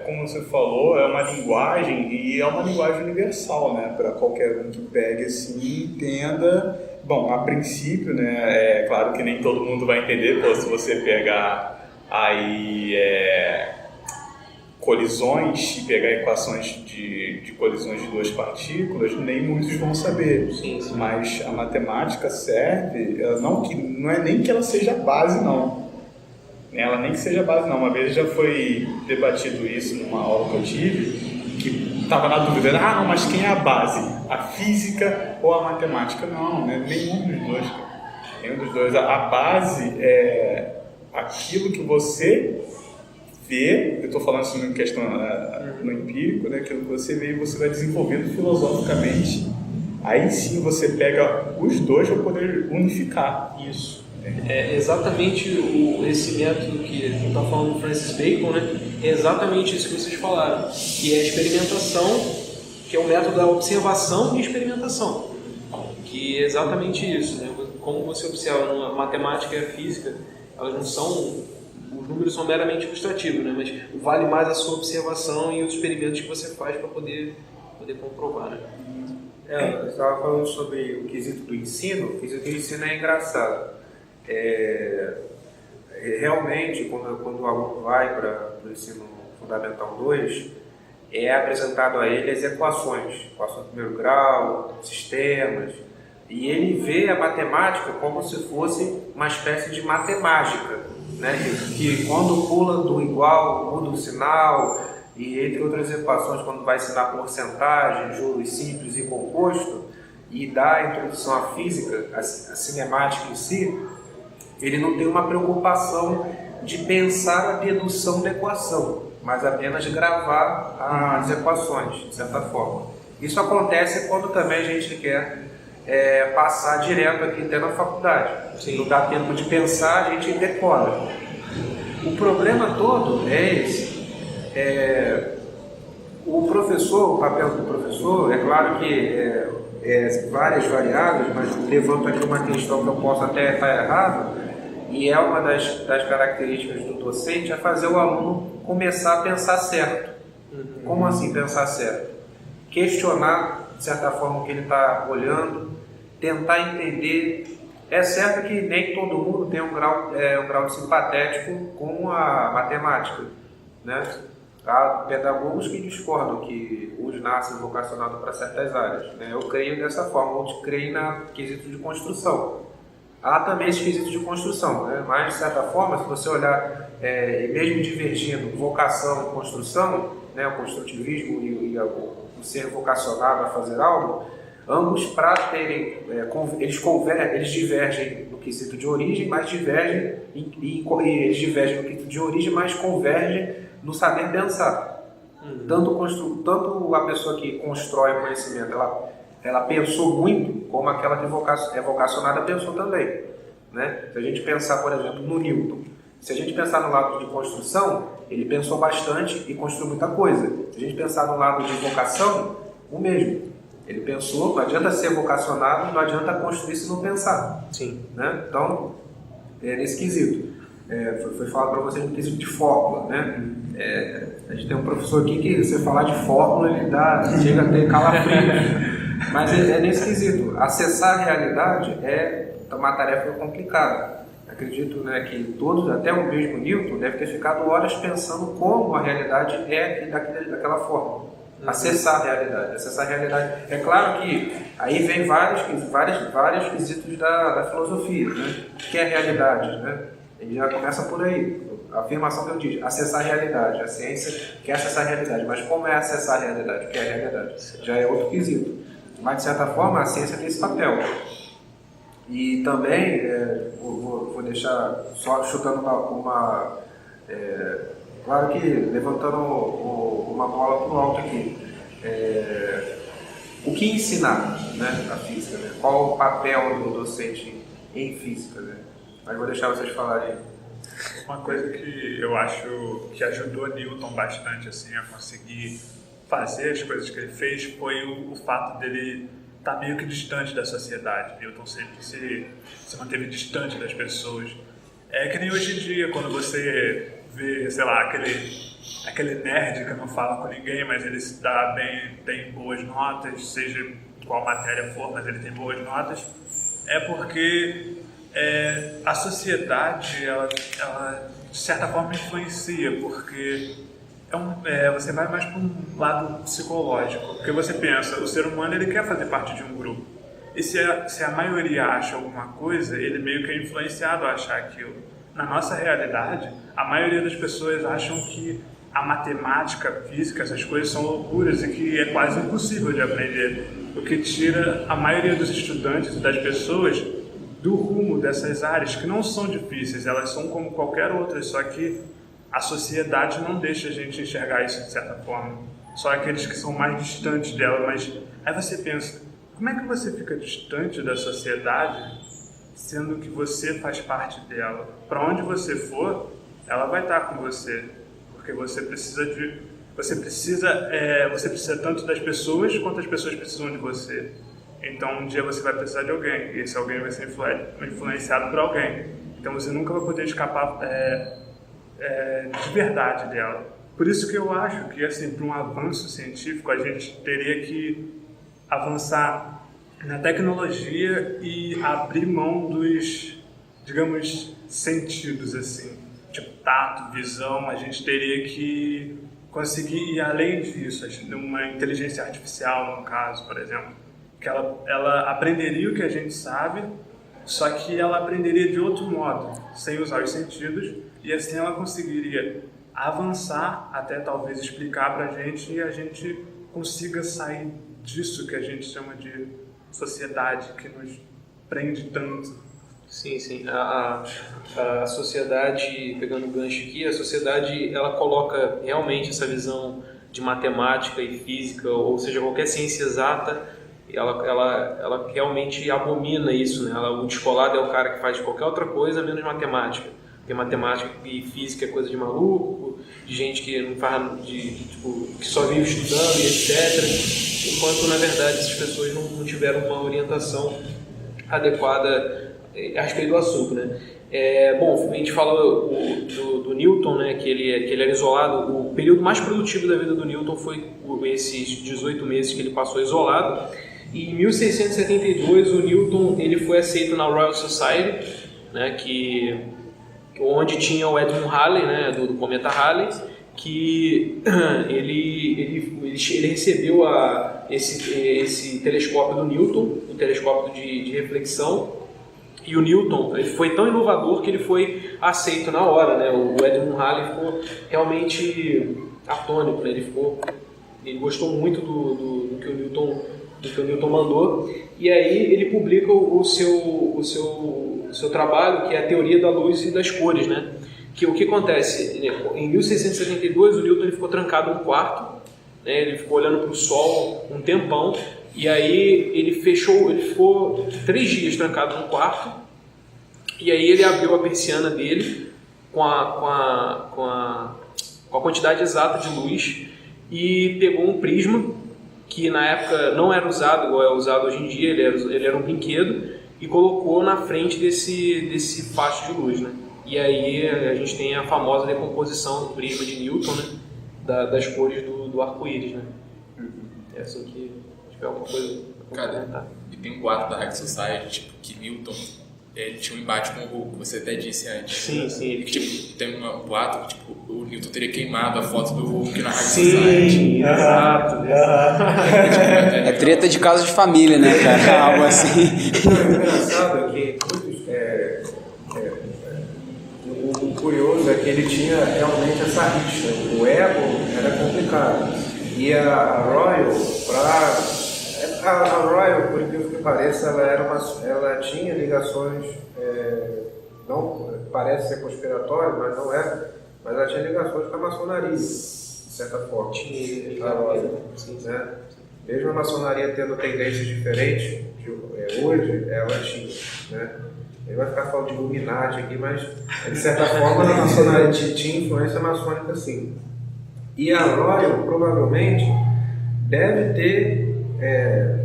como você falou, é uma linguagem e é uma linguagem universal, né? Para qualquer um que pegue assim e entenda. Bom, a princípio, né? É claro que nem todo mundo vai entender, se você pegar aí colisões e pegar equações de colisões de duas partículas, nem muitos vão saber. Sim. Mas a matemática serve, não é nem que ela seja base, não. Ela nem que seja base, não. Uma vez já foi debatido isso numa aula que eu tive, que estava na dúvida, não, mas quem é a base? A física ou a matemática? Não, né? Nenhum dos dois. Nenhum dos dois. A base é aquilo que você vê, eu estou falando assim em questão no empírico, né? Aquilo que você vê e você vai desenvolvendo filosoficamente. Aí sim você pega os dois para poder unificar. Isso. É exatamente esse método que a gente está falando do Francis Bacon, né? É exatamente isso que vocês falaram, que é a experimentação, que é o método da observação e experimentação, que é exatamente isso, né? Como você observa, a matemática e a física, elas não são, os números são meramente ilustrativos, né? Mas vale mais a sua observação e os experimentos que você faz para poder comprovar, né? Eu estava falando sobre o quesito do ensino. O quesito do ensino é engraçado. Realmente, quando o aluno vai para o ensino fundamental 2, é apresentado a ele as equações de primeiro grau, sistemas, e ele vê a matemática como se fosse uma espécie de matemática, né? Que quando pula do igual, muda o sinal, e entre outras equações, quando vai ensinar porcentagem, juros simples e composto, e dá a introdução à física, a cinemática em si, ele não tem uma preocupação de pensar a dedução da equação, mas apenas gravar as equações, de certa forma. Isso acontece quando também a gente quer passar direto aqui até na faculdade. Sim. Não dá tempo de pensar, a gente decora. O problema todo é esse. O papel do professor, é claro que várias variáveis, mas levanto aqui uma questão que eu posso até estar errado, e é uma das características do docente, é fazer o aluno começar a pensar certo. Como assim pensar certo? Questionar, de certa forma, o que ele está olhando, tentar entender. É certo que nem todo mundo tem um grau de simpatético com a matemática, né? Há pedagogos que discordam que uns nascem vocacionados para certas áreas, né? Eu creio dessa forma, outros creem na quesito de construção. Há também esse quesito de construção, né? Mas, de certa forma, se você olhar, mesmo divergindo vocação e construção, né? O construtivismo e o ser vocacionado a fazer algo, ambos, para terem, eles divergem no quesito de origem, mas divergem, eles divergem no quesito de origem, mas convergem no saber pensar. Tanto a pessoa que constrói o conhecimento, ela pensou muito, como aquela que é vocacionada pensou também, né? Se a gente pensar, por exemplo, no Newton, se a gente pensar no lado de construção, ele pensou bastante e construiu muita coisa. Se a gente pensar no lado de vocação, o mesmo. Ele pensou, não adianta ser vocacionado, não adianta construir se não pensar. Sim. Né? Então, nesse quesito. Foi falado para vocês no quesito de fórmula, né? A gente tem um professor aqui que você falar de fórmula, ele chega a ter calafrio. Mas é nesse quesito. Acessar a realidade é uma tarefa complicada. Acredito, né, que todos, até o mesmo Newton, deve ter ficado horas pensando como a realidade é daquela forma. Acessar a realidade. É claro que aí vem vários quesitos da filosofia, né? Que é a realidade, né? Ele já começa por aí. A afirmação que eu disse, acessar a realidade. A ciência quer acessar a realidade, mas como é acessar a realidade? O que é a realidade? Já é outro quesito. Mas, de certa forma, a ciência tem esse papel. E também, vou deixar só chutando claro que levantando uma bola para o alto aqui. O que ensinar, né, a física? Né? Qual o papel do docente em física? Né? Mas vou deixar vocês falarem. Uma coisa que eu acho que ajudou Newton bastante assim, a conseguir fazer as coisas que ele fez foi o fato dele está meio que distante da sociedade. Newton sempre se manteve distante das pessoas. É que nem hoje em dia, quando você vê, sei lá, aquele nerd que não fala com ninguém, mas ele se dá bem, tem boas notas, seja qual matéria for, mas ele tem boas notas, é porque a sociedade, ela de certa forma influencia, porque você vai mais para um lado psicológico, porque você pensa, o ser humano ele quer fazer parte de um grupo, e se a maioria acha alguma coisa, ele meio que é influenciado a achar aquilo. Na nossa realidade, a maioria das pessoas acham que a matemática, a física, essas coisas são loucuras e que é quase impossível de aprender, o que tira a maioria dos estudantes e das pessoas do rumo dessas áreas, que não são difíceis, elas são como qualquer outra, só que a sociedade não deixa a gente enxergar isso de certa forma. Só aqueles que são mais distantes dela, mas aí você pensa, como é que você fica distante da sociedade, sendo que você faz parte dela? Para onde você for, ela vai estar com você, porque você precisa tanto das pessoas quanto as pessoas precisam de você. Então um dia você vai precisar de alguém, e esse alguém vai ser influenciado por alguém. Então você nunca vai poder escapar de verdade dela. Por isso que eu acho que, assim, para um avanço científico, a gente teria que avançar na tecnologia e abrir mão dos, digamos, sentidos, assim, tipo tato, visão. A gente teria que conseguir ir além disso, uma inteligência artificial, no caso, por exemplo, que ela aprenderia o que a gente sabe, só que ela aprenderia de outro modo, sem usar os sentidos, e assim ela conseguiria avançar até talvez explicar pra gente e a gente consiga sair disso que a gente chama de sociedade, que nos prende tanto. Sim, sim. A sociedade, pegando o gancho aqui, a sociedade ela coloca realmente essa visão de matemática e física, ou seja, qualquer ciência exata, ela realmente abomina isso, né? O descolado é o cara que faz qualquer outra coisa menos matemática. Porque matemática e física é coisa de maluco, de gente que não faz, que só vive estudando e etc. Enquanto, na verdade, essas pessoas não tiveram uma orientação adequada a respeito do assunto, né? Bom, a gente falou do Newton, né, que ele era isolado. O período mais produtivo da vida do Newton foi esses 18 meses que ele passou isolado. E em 1672 o Newton ele foi aceito na Royal Society, né, onde tinha o Edmund Halley, né, do cometa Halley, que ele recebeu esse telescópio do Newton, o telescópio de reflexão. E o Newton ele foi tão inovador que ele foi aceito na hora, né? O Edmund Halley ficou realmente atônito, né? Ele gostou muito do que o Newton mandou, e aí ele publica o seu trabalho, que é a teoria da luz e das cores, né? Que o que acontece? Em 1672 o Newton ele ficou trancado num quarto, né? Ele ficou olhando para o sol um tempão. E aí ele ficou 3 dias trancado no quarto, e aí ele abriu a persiana dele com a quantidade exata de luz e pegou um prisma, que na época não era usado igual é usado hoje em dia, ele era um brinquedo, e colocou na frente desse facho de luz, né? E aí a gente tem a famosa decomposição do prisma de Newton, né? Das cores do arco-íris, né? É assim que... alguma coisa. Cara, e tem um quadro da High Society, tipo, que Newton ele tinha um embate com o Hulk, você até disse antes. Sim, sim. Tipo, tem um boato que tipo, o Newton teria queimado a foto do Hulk na High Society. Sim, exato. É treta de caso de família, né, cara? Algo assim. O engraçado é que o curioso é que ele tinha realmente essa rixa. O ego era complicado. E a Royal, por incrível que pareça, ela tinha ligações, não parece ser conspiratório, mas não é, mas ela tinha ligações com a maçonaria, de certa forma. Né? Mesmo a maçonaria tendo tendências diferentes, hoje ela tinha. Né? Ele vai ficar falando de Illuminati aqui, mas de certa forma a maçonaria tinha influência maçônica sim. E a Royal provavelmente deve ter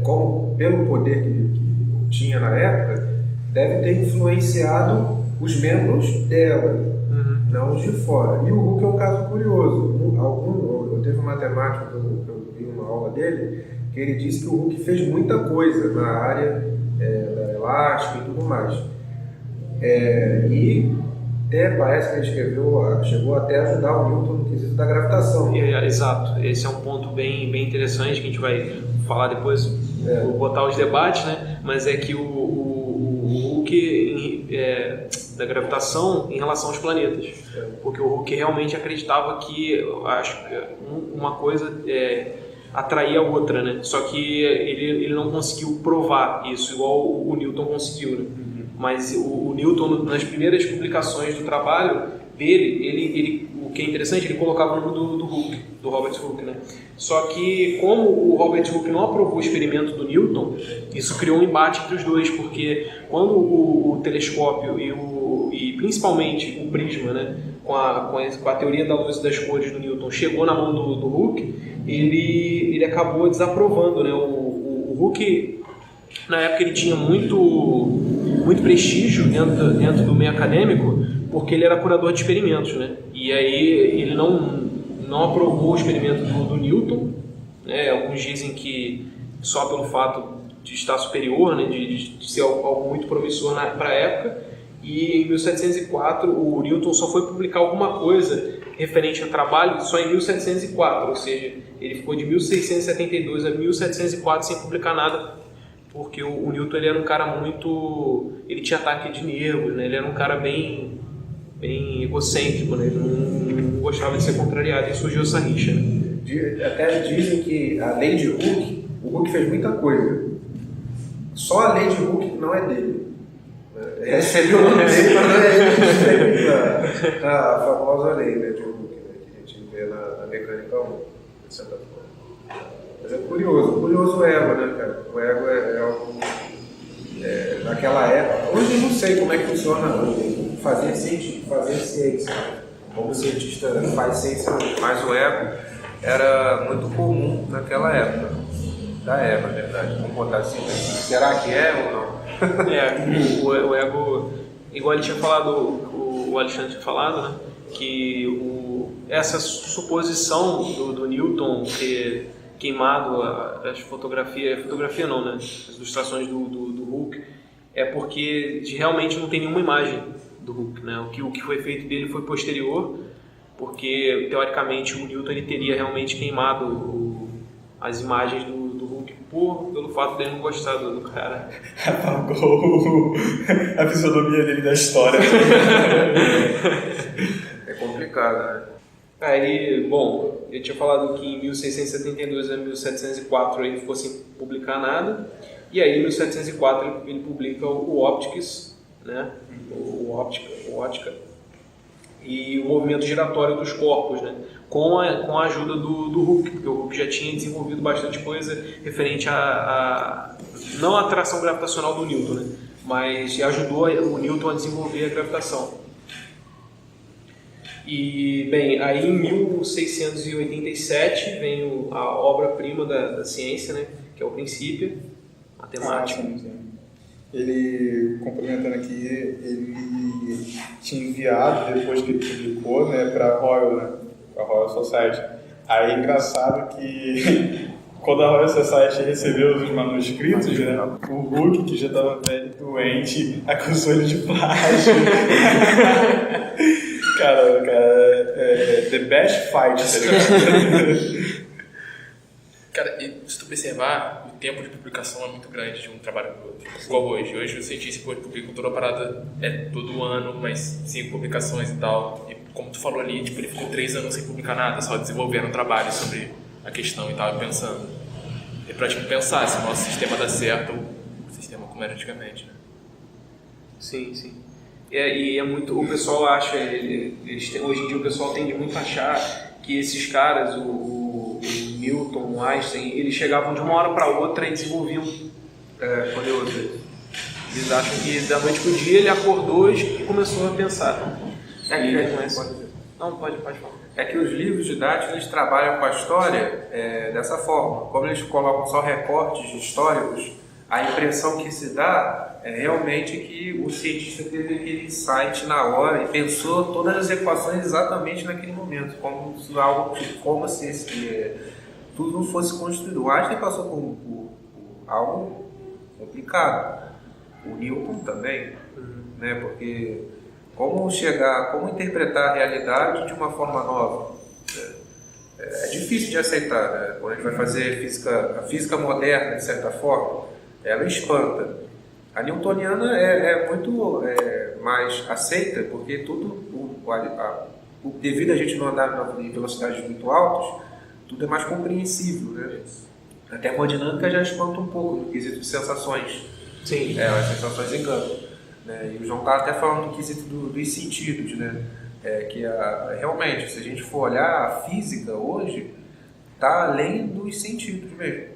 como, pelo poder que tinha na época, deve ter influenciado os membros dela, não os de fora. E o Hooke é um caso curioso. Eu teve um matemático que eu vi uma aula dele, que ele disse que o Hooke fez muita coisa na área da elástica e tudo mais. E até parece que ele chegou até a ajudar o Newton no quesito da gravitação. Exato, esse é um ponto bem interessante que a gente vai falar depois, vou botar os debates, né? Mas é que o Hooke da gravitação em relação aos planetas, porque o Hooke realmente acreditava que uma coisa atraía a outra, né? Só que ele não conseguiu provar isso igual o Newton conseguiu, né? Mas o Newton, nas primeiras publicações do trabalho dele, o que é interessante, ele colocava o nome do Hooke, do Robert Hooke, né? Só que como o Robert Hooke não aprovou o experimento do Newton, isso criou um embate entre os dois, porque quando o telescópio e principalmente o prisma, né, com a teoria da luz e das cores do Newton chegou na mão do Hooke, ele acabou desaprovando, né? O Hooke, na época, ele tinha muito prestígio dentro do meio acadêmico, porque ele era curador de experimentos, né? E aí ele não aprovou o experimento do Newton, né? Alguns dizem que só pelo fato de estar superior, né? de ser algo muito promissor para a época. E em 1704 o Newton só foi publicar alguma coisa referente ao trabalho só em 1704, ou seja, ele ficou de 1672 a 1704 sem publicar nada, porque o Newton ele era um cara ele tinha ataque de nervos, né? Ele era um cara bem egocêntrico, né? Ele não gostava de ser contrariado, e surgiu essa rixa, né? Até dizem que a lei de Hooke, o Hooke fez muita coisa, só a lei de Hooke não é dele. Recebeu o nome dele, mas não é ele a famosa lei, né, de Hooke, né, que a gente vê na mecânica 1, de certa forma. Mas é curioso o ego, né, cara? O ego é algo naquela época. Hoje eu não sei como é que funciona fazer ciência, como o cientista faz ciência, mas o ego era muito comum naquela época. Da época, na verdade. Vamos botar assim, né? Será que é ou não? O ego, igual ele tinha falado, o Alexandre tinha falado, né, que essa suposição do Newton ter queimado as fotografias não, né, as ilustrações do Hooke, é porque realmente não tem nenhuma imagem do Hooke, né? O que foi feito dele foi posterior, porque teoricamente o Newton ele teria realmente queimado as imagens do Hooke pelo fato dele não gostar do cara. Apagou a fisionomia dele da história. É complicado, né? Aí, bom, eu tinha falado que em 1672 a 1704 ele ficou sem publicar nada, e aí em 1704 ele publica o Optics, né? O Ótica e o movimento giratório dos corpos, né? Com a ajuda do Hooke, porque o Hooke já tinha desenvolvido bastante coisa referente não à atração gravitacional do Newton, né? Mas ajudou o Newton a desenvolver a gravitação. E, bem, aí em 1687 vem a obra-prima da ciência, né? Que é o Princípio Matemático. Ele, complementando aqui, ele tinha enviado, depois que ele publicou, né, para a Royal Society. Aí é engraçado que quando a Royal Society recebeu os manuscritos, né, o Hooke, que já estava velho doente, acusou ele de plágio. Cara, the best fight, tá ligado? Cara, e se tu observar, o tempo de publicação é muito grande de um trabalho para o outro. Igual hoje. Hoje o cientista publica toda a parada todo ano, mas 5 publicações e tal. E como tu falou ali, tipo, ele ficou 3 anos sem publicar nada, só desenvolvendo um trabalho sobre a questão e tava pensando. É pra gente pensar se o nosso sistema dá certo ou o sistema como era antigamente, né? Sim. E é muito, o pessoal acha, hoje em dia o pessoal tende muito a achar que esses caras, o Newton, o Einstein, eles chegavam de uma hora para outra e desenvolviam conteúdo. Eles acham que da noite pro dia ele acordou e começou a pensar. Não, pode falar. É que os livros didáticos eles trabalham com a história dessa forma. Como eles colocam só recortes históricos, a impressão que se dá é realmente que o cientista teve aquele insight na hora e pensou todas as equações exatamente naquele momento, como se tudo não fosse construído. O Einstein passou por algo complicado. O Newton também, né? Porque como interpretar a realidade de uma forma nova? É difícil de aceitar, né? Quando a gente vai fazer a física moderna, de certa forma, ela espanta. A newtoniana é muito mais aceita, porque devido a gente não andar em velocidades muito altas, tudo é mais compreensível, né? A termodinâmica já espanta um pouco no quesito de sensações. Sim. As sensações enganam. Né? E o João estava até falando do quesito dos sentidos, né? Realmente, se a gente for olhar, a física hoje está além dos sentidos mesmo.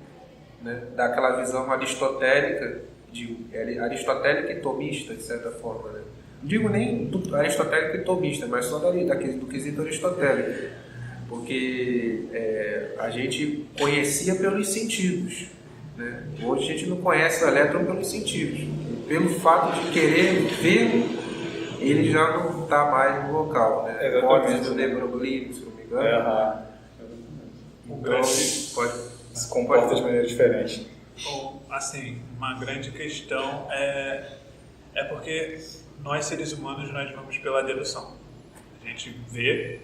Né? Daquela visão aristotélica e tomista, de certa forma. Né? Não digo nem do aristotélico e tomista, mas só do quesito aristotélico. Porque a gente conhecia pelos sentidos. Né? Hoje a gente não conhece o elétron pelos sentidos. E pelo fato de querer vê-lo, ele já não está mais no local. Né? Pode ser de Broglie, se não me engano. Então, se comporta de maneira diferente. Bom, assim, uma grande questão é porque nós, seres humanos, nós vamos pela dedução. A gente vê,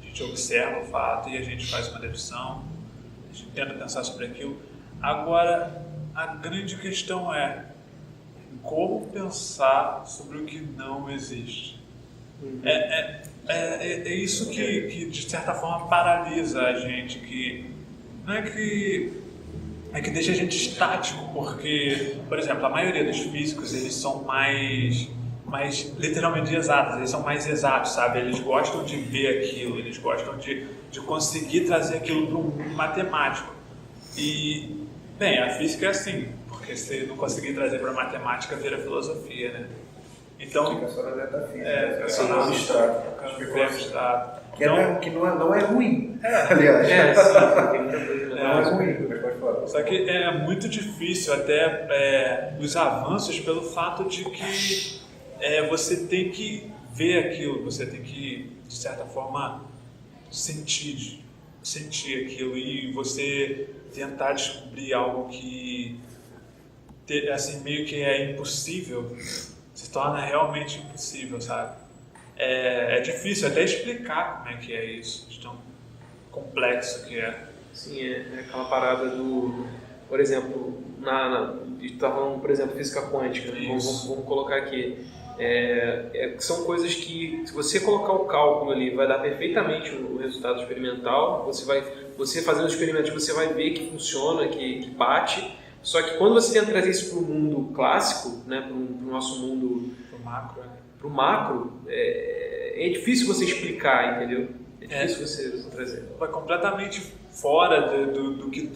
a gente observa o fato e a gente faz uma dedução, a gente tenta pensar sobre aquilo. Agora, a grande questão é como pensar sobre o que não existe. É isso que, de certa forma, paralisa a gente, que não é que deixa a gente estático, porque, por exemplo, a maioria dos físicos, eles são mais literalmente exatos, eles são mais exatos, sabe? Eles gostam de ver aquilo, eles gostam de conseguir trazer aquilo para um mundo matemático. E, bem, a física é assim, porque se não conseguir trazer para a matemática, vira filosofia, né? Então, fica só na metafísica, fica só no abstrato. Então, Que não é ruim, aliás. Não é ruim, mas pode falar. Só que é muito difícil até os avanços pelo fato de que você tem que ver aquilo, você tem que, de certa forma, sentir aquilo e você tentar descobrir algo que, assim, meio que é impossível, se torna realmente impossível, sabe? É difícil até explicar como é que é isso, de tão complexo que é. Sim, é aquela parada do... Por exemplo, está falando, por exemplo, física quântica, né? Vamos colocar aqui. São coisas que, se você colocar o cálculo ali, vai dar perfeitamente o resultado experimental. Você fazendo experimentos, você vai ver que funciona, que bate. Só que quando você tenta trazer isso para o mundo clássico, né, para o nosso mundo, para o macro, é difícil você explicar, entendeu? É difícil você trazer. Vai completamente fora do que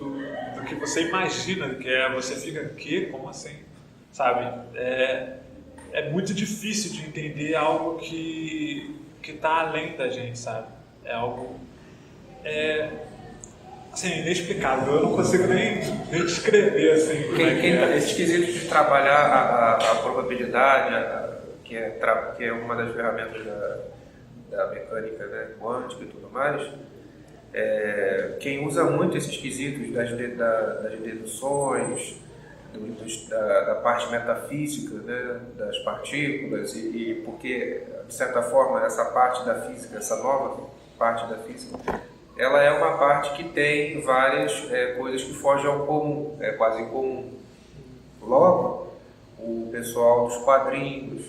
você imagina, que você fica, como assim? Sabe? É muito difícil de entender algo que está além da gente, sabe? É algo assim, inexplicável. Eu não consigo nem descrever assim. Esses quesitos de trabalhar a probabilidade, que é uma das ferramentas da mecânica, né, quântica e tudo mais, quem usa muito esses quesitos das deduções, da parte metafísica, né, das partículas, e porque, de certa forma, essa parte da física, essa nova parte da física, ela é uma parte que tem várias coisas que fogem ao comum, quase incomum. Logo, o pessoal dos quadrinhos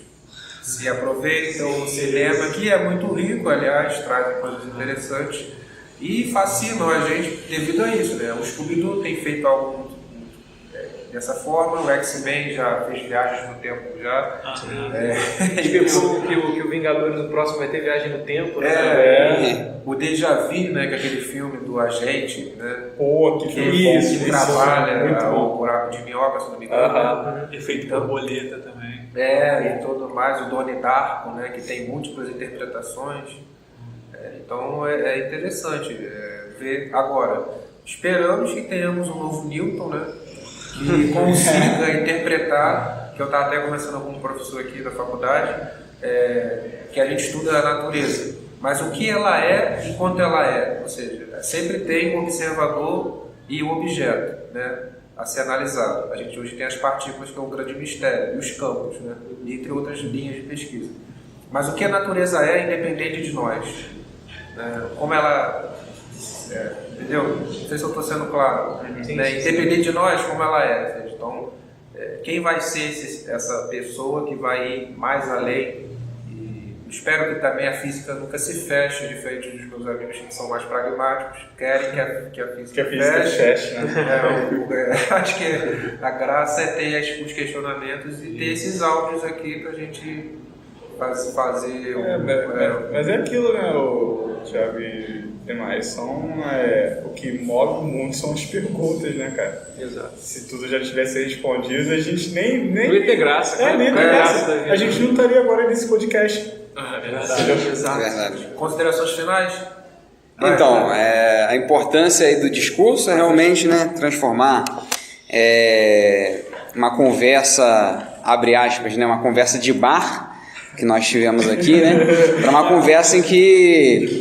se aproveita o cinema, que é muito rico, aliás, traz coisas interessantes e fascinam a gente devido a isso, né? O Scooby-Doo tem feito algo dessa forma, o X-Men já fez viagens no tempo já. Especulou que o Vingadores do próximo vai ter viagem no tempo, né? O Déjà Vu, né, que é aquele filme do agente, né? Que trabalha o buraco de minhoca, se não me engano. Efeito borboleta também. E tudo mais, o Donnie Darko, né, que tem múltiplas interpretações. Então é interessante ver. Agora, esperamos que tenhamos um novo Newton, né? Que consiga interpretar, que eu estava até conversando com um professor aqui da faculdade, que a gente estuda a natureza, mas o que ela é enquanto ela é, ou seja, sempre tem o observador e o objeto, né, a ser analisado. A gente hoje tem as partículas, que é um grande mistério, e os campos, né, entre outras linhas de pesquisa. Mas o que a natureza é independente de nós, né, como ela... entendeu? Não sei se eu estou sendo claro. Né? Independente de nós, como ela é. Então, quem vai ser essa pessoa que vai ir mais além? E espero que também a física nunca se feche, diferente dos meus amigos que são mais pragmáticos, querem que a física feche, né? Acho que a graça é ter os questionamentos e ter esses áudios aqui para a gente fazer... Mas é aquilo, né, Thiago e demais, o que move o mundo são as perguntas, né, cara? Exato. Se tudo já tivesse respondido, a gente nem não ia ter graça, cara. Nem ter graça. A gente não estaria agora nesse podcast. Exato. Verdade. Considerações finais? Então, a importância aí do discurso é realmente, né, transformar uma conversa, abre aspas, né, uma conversa de bar, que nós tivemos aqui, né, para uma conversa em que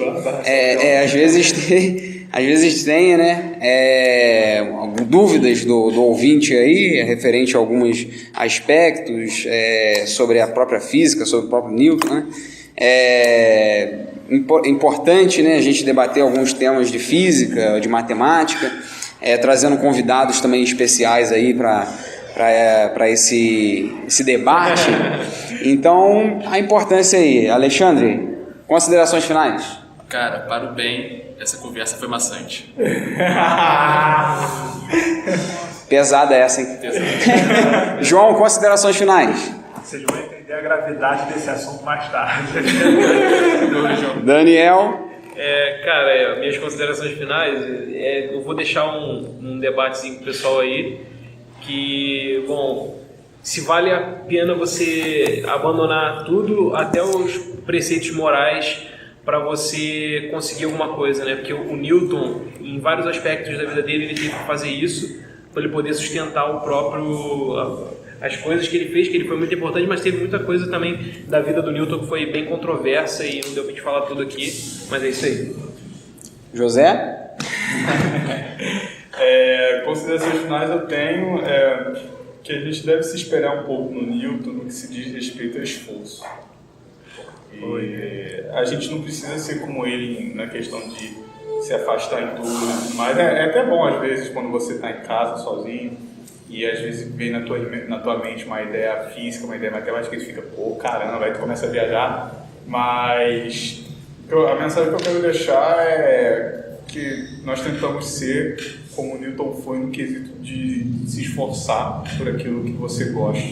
às vezes tem, né, dúvidas do ouvinte aí, referente a alguns aspectos sobre a própria física, sobre o próprio Newton, né. É importante, né, a gente debater alguns temas de física, de matemática, trazendo convidados também especiais aí para esse debate. Então, a importância aí. Alexandre, considerações finais? Cara, para o bem, essa conversa foi maçante. Pesada essa, hein? João, considerações finais? Vocês vão entender a gravidade desse assunto mais tarde. Daniel? Cara, minhas considerações finais, eu vou deixar um debatezinho com o pessoal aí, que, bom, se vale a pena você abandonar tudo, até os preceitos morais, para você conseguir alguma coisa, né? Porque o Newton, em vários aspectos da vida dele, ele teve que fazer isso para ele poder sustentar o próprio... as coisas que ele fez, que ele foi muito importante, mas teve muita coisa também da vida do Newton que foi bem controversa e não deu pra gente falar tudo aqui, mas é isso aí. José? Considerações finais eu tenho que a gente deve se esperar um pouco no Newton no que se diz respeito ao esforço. E a gente não precisa ser como ele na questão de se afastar em tudo, mas é até bom às vezes quando você está em casa sozinho e às vezes vem na tua mente uma ideia física, uma ideia matemática e tu fica, pô, caramba, aí tu começa a viajar. Mas a mensagem que eu quero deixar é que nós tentamos ser como o Newton foi no quesito de se esforçar por aquilo que você gosta.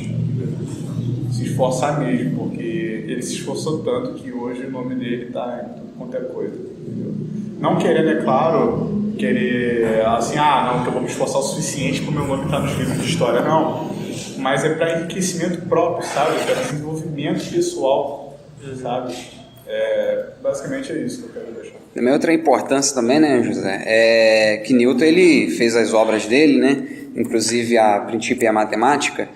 Se esforçar mesmo, porque ele se esforçou tanto que hoje o nome dele está em tudo quanto é coisa. Entendeu? Não querendo, é claro, querer assim, não, que eu vou me esforçar o suficiente para o meu nome estar nos livros de história, não. Mas é para enriquecimento próprio, sabe? Para desenvolvimento pessoal, sabe? Basicamente é isso que eu quero deixar. Também outra importância também, né, José, é que Newton ele fez as obras dele, né, inclusive a Princípio e a Matemática,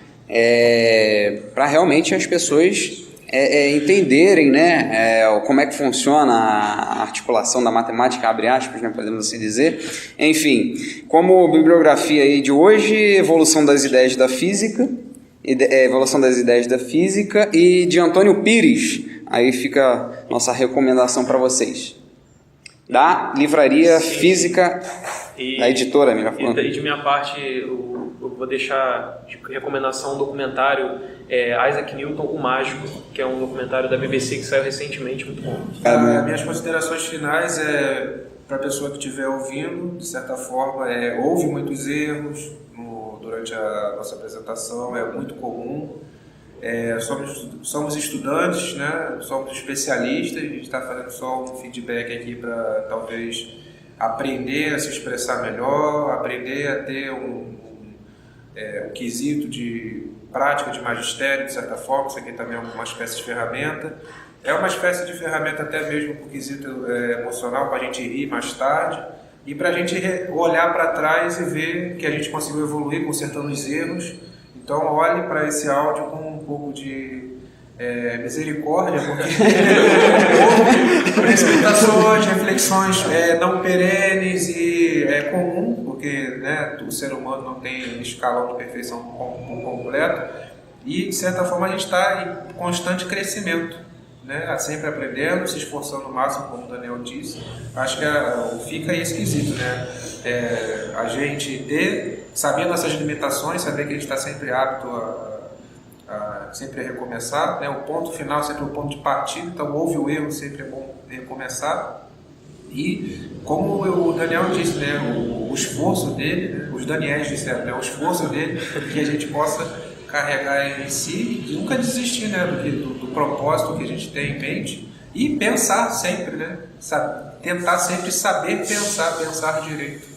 para realmente as pessoas entenderem, né, como é que funciona a articulação da matemática, abre aspas, né, podemos assim dizer. Enfim, como bibliografia aí de hoje, Evolução das Ideias da Física, Evolução das Ideias da Física e de Antônio Pires. Aí fica nossa recomendação para vocês. Da Livraria Física, da editora, melhor falando. E de minha parte, eu vou deixar de recomendação um documentário, Isaac Newton, O Mágico, que é um documentário da BBC que saiu recentemente, muito bom. Minhas considerações finais para a pessoa que estiver ouvindo, de certa forma, houve muitos erros durante a nossa apresentação, é muito comum. Somos estudantes, né? Somos especialistas, a gente está fazendo só um feedback aqui para talvez aprender a se expressar melhor, aprender a ter um quesito de prática de magistério, de certa forma. Isso aqui também é uma espécie de ferramenta. É uma espécie de ferramenta até mesmo por quesito emocional, para a gente rir mais tarde e para a gente olhar para trás e ver que a gente conseguiu evoluir consertando os erros. Então olhe para esse áudio com um pouco de misericórdia, porque precipitações, reflexões não perenes e é comum, porque né, o ser humano não tem escalão de perfeição por completo e de certa forma a gente está em constante crescimento, né, sempre aprendendo, se esforçando o máximo, como o Daniel disse. Acho que fica aí esquisito, né? A gente saber nossas limitações, saber que a gente está sempre apto a sempre recomeçar, né? O ponto final sempre é o ponto de partida, então houve o erro, sempre é bom recomeçar. E como o Daniel disse, né, o esforço dele, né, os Daniels disseram, né, o esforço dele, que a gente possa carregar em si e nunca desistir, né, do propósito que a gente tem em mente e pensar sempre, né, tentar sempre saber pensar direito,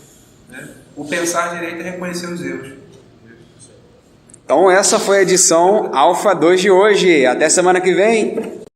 né? O pensar direito é reconhecer os erros. Então essa foi a edição Alfa 2 de hoje. Até semana que vem.